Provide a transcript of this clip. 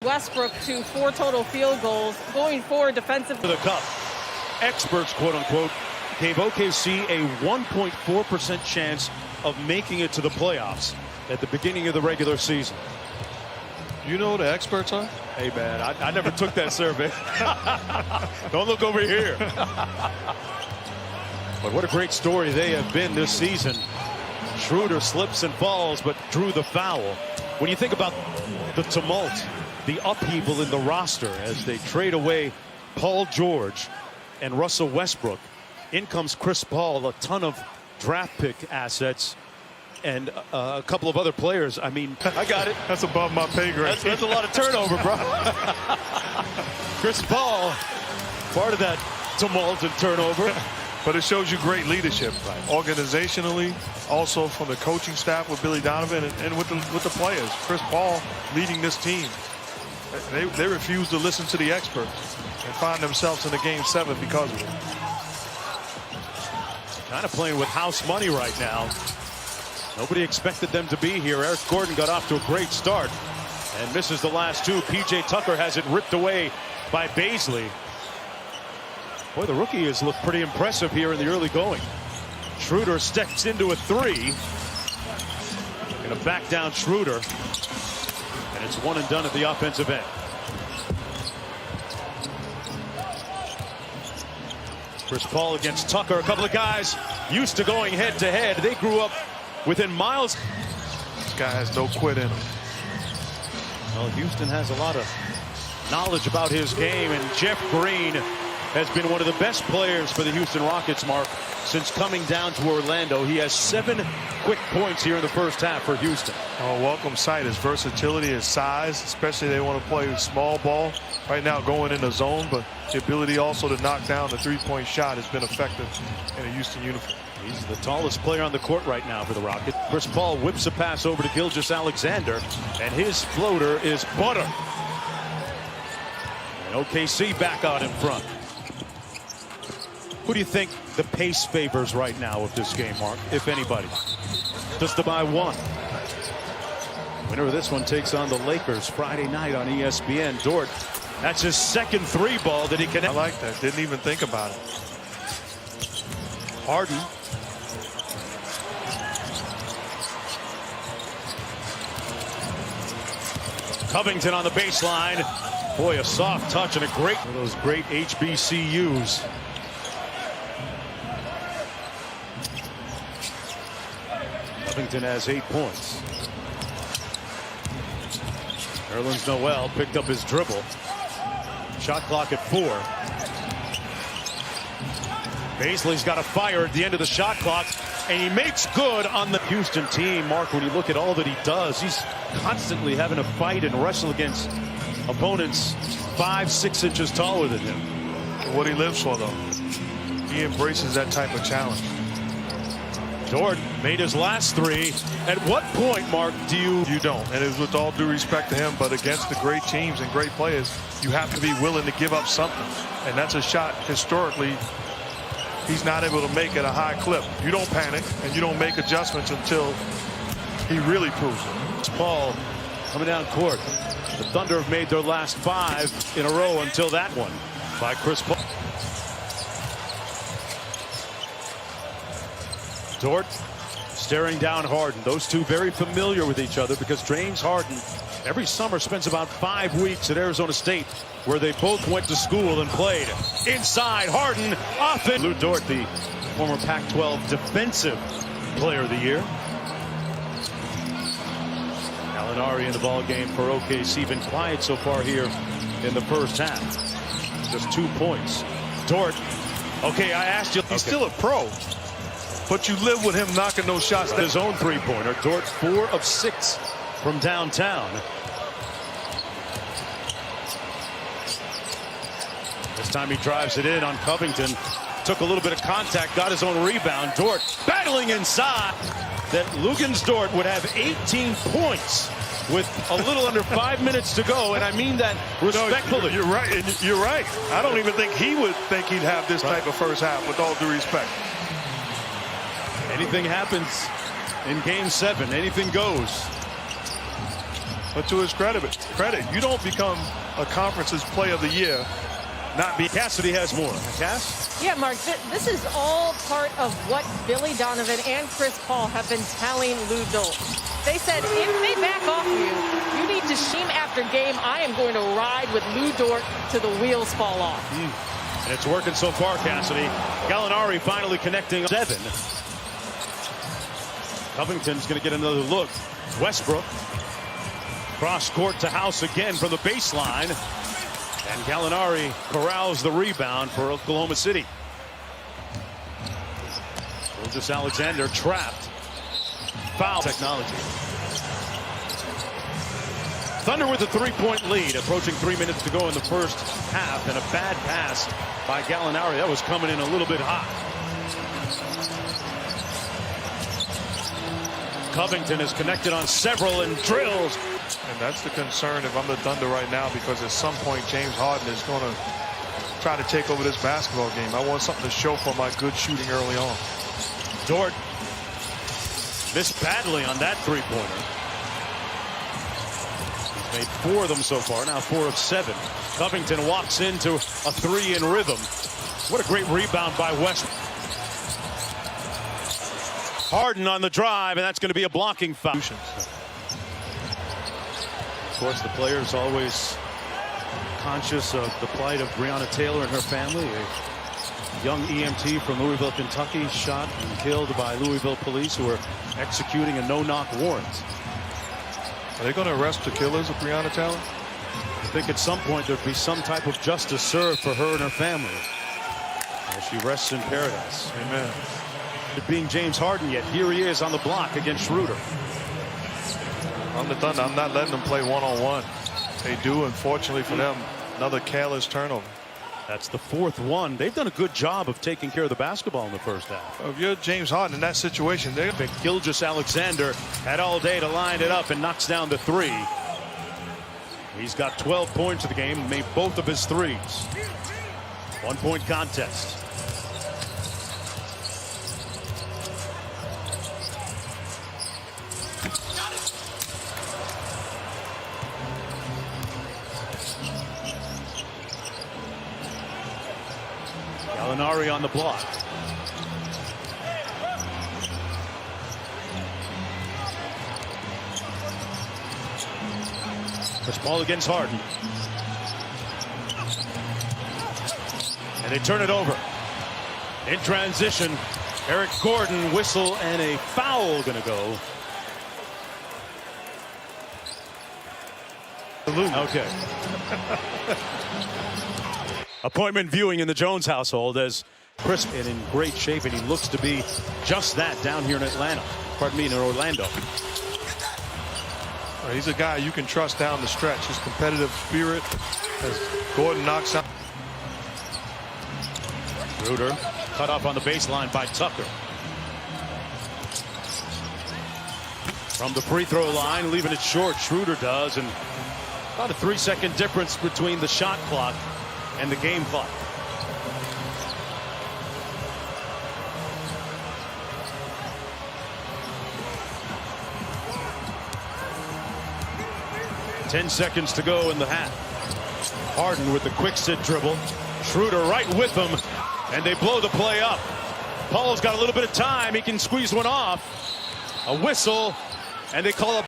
Westbrook to 4 total field goals, going forward defensive. For the cup, experts, quote unquote, gave OKC a 1.4% chance of making it to the playoffs at the beginning of the regular season. You know who the experts are? Hey, man, I never took that survey. Don't look over here. But what a great story they have been this season. Schroeder slips and falls, but drew the foul. When you think about the tumult, the upheaval in the roster as they trade away Paul George and Russell Westbrook, in comes Chris Paul, a ton of draft pick assets, and a couple of other players. I mean, I got it. That's above my pay grade. That's a lot of turnover, bro. Chris Paul, part of that tumult and turnover. But it shows you great leadership, right? Organizationally, also from the coaching staff with Billy Donovan and with the players. Chris Paul leading this team. They refuse to listen to the experts and find themselves in the Game 7 because of it. Kind of playing with house money right now. Nobody expected them to be here. Eric Gordon got off to a great start and misses the last 2. PJ Tucker has it ripped away by Baisley. Boy, the rookie has looked pretty impressive here in the early going. Schroeder steps into a 3. Going to back down Schroeder. And it's one and done at the offensive end. Chris Paul against Tucker. A couple of guys used to going head to head. They grew up within miles. This guy has no quit in him. Well, Houston has a lot of knowledge about his game, and Jeff Green has been one of the best players for the Houston Rockets, Mark, since coming down to Orlando. He has 7 quick points here in the first half for Houston. Oh, welcome sight. His versatility, his size, especially they want to play small ball. Right now going in the zone, but the ability also to knock down the 3-point shot has been effective in a Houston uniform. He's the tallest player on the court right now for the Rockets. Chris Paul whips a pass over to Gilgeous-Alexander, and his floater is butter. And OKC back out in front. Who do you think the pace favors right now of this game, Mark, if anybody? Just to buy one. Winner of this one takes on the Lakers Friday night on ESPN. Dort, that's his second 3-ball that he can. I like that. Didn't even think about it. Harden. Covington on the baseline. Boy, a soft touch and a great, one of those great HBCUs. Covington has 8 points. Nerlens Noel picked up his dribble. Shot clock at 4. Baisley's got a fire at the end of the shot clock, and he makes good on the Houston team. Mark, when you look at all that he does, he's constantly having to fight and wrestle against opponents 5-6 inches taller than him. What he lives for, though. He embraces that type of challenge. Dort made his last 3. At what point, Mark, do you... You don't. And it's with all due respect to him, but against the great teams and great players, you have to be willing to give up something. And that's a shot, historically, he's not able to make at a high clip. You don't panic, and you don't make adjustments until he really proves it. It's Paul coming down court. The Thunder have made their last 5 in a row until that one by Chris Paul. Dort staring down Harden. Those two very familiar with each other because James Harden every summer spends about 5 weeks at Arizona State, where they both went to school and played. Inside, Harden, offense. Lou Dort, the former Pac-12 Defensive Player of the Year. Gallinari in the ball game for OKC. Been quiet so far here in the first half. Just 2 points. Dort. Okay, I asked you. He's still a pro. But you live with him knocking those shots. His own 3-pointer. Dort 4 of 6 from downtown. This time he drives it in on Covington. Took a little bit of contact, got his own rebound. Dort battling inside. That Luguentz Dort would have 18 points with a little under 5 minutes to go, and I mean that respectfully. You're right. And you're right. I don't even think he would think he'd have this type of first half, with all due respect. Anything happens in Game 7. Anything goes. But to his credit, you don't become a conference's play of the year. Cassidy has more. Cass? Yeah, Mark, this is all part of what Billy Donovan and Chris Paul have been telling Lou Dort. They said, if they back off you need to scheme after game. I am going to ride with Lou Dort till the wheels fall off. And it's working so far, Cassidy. Gallinari finally connecting 7. Covington's going to get another look. Westbrook. Cross court to House again from the baseline. And Gallinari corrals the rebound for Oklahoma City. Gilgeous-Alexander trapped. Foul technology. Thunder with a 3-point lead, approaching 3 minutes to go in the first half, and a bad pass by Gallinari. That was coming in a little bit hot. Covington is connected on several and drills. And that's the concern if I'm the Thunder right now, because at some point James Harden is going to try to take over this basketball game. I want something to show for my good shooting early on. Dort missed badly on that three-pointer. He's made 4 of them so far, now 4 of 7. Covington walks into a 3 in rhythm. What a great rebound by Westbrook. Harden on the drive, and that's going to be a blocking foul. Of course, the players always conscious of the plight of Breonna Taylor and her family, a young EMT from Louisville, Kentucky, shot and killed by Louisville police who are executing a no-knock warrant. Are they going to arrest the killers of Breonna Taylor? I think at some point there'd be some type of justice served for her and her family as she rests in paradise. Amen. It being James Harden yet, here he is on the block against Schroeder. I'm the Thunder. I'm not letting them play one-on-one. They do, unfortunately for them, another careless turnover. That's the 4th one. They've done a good job of taking care of the basketball in the first half. If you're James Harden in that situation, they're Gilgeous-Alexander had all day to line it up and knocks down the 3. He's got 12 points in the game and made both of his 3s. 1-point contest. Gallinari on the block. Chris Paul against Harden. And they turn it over. In transition, Eric Gordon, whistle, and a foul going to go. Okay. Appointment viewing in the Jones household as Chris is in great shape, and he looks to be just that down here in Atlanta. Pardon me, in Orlando. He's a guy you can trust down the stretch. His competitive spirit, as Gordon knocks out. Schroeder cut off on the baseline by Tucker. From the free throw line, leaving it short, Schroeder does, and about a 3-second difference between the shot clock and the game clock. Ten seconds to go in the half. Harden with the quick sit dribble. Schroeder right with them, and they blow the play up. Paul's got a little bit of time. He can squeeze one off. A whistle, and they call up